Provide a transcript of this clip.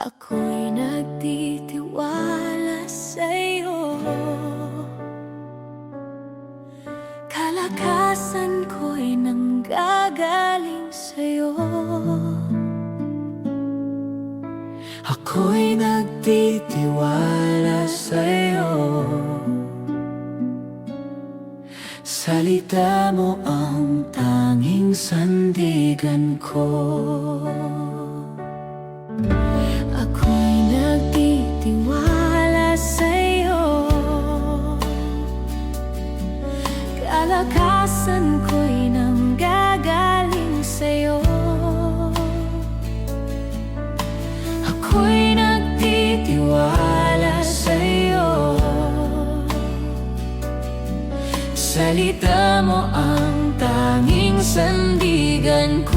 Ako'y nagtitiwala sa'yo. Kalakasan ko'y nanggagaling sa'yo. Ako'y nagtitiwala sa'yo. Salita mo ang tanging sandigan ko. Ako'y nagtitiwala sa'yo. Kalakasan ko'y nanggagaling sa'yo. Ako'y nagtitiwala sa'yo. Salita mo ang tanging sandigan ko.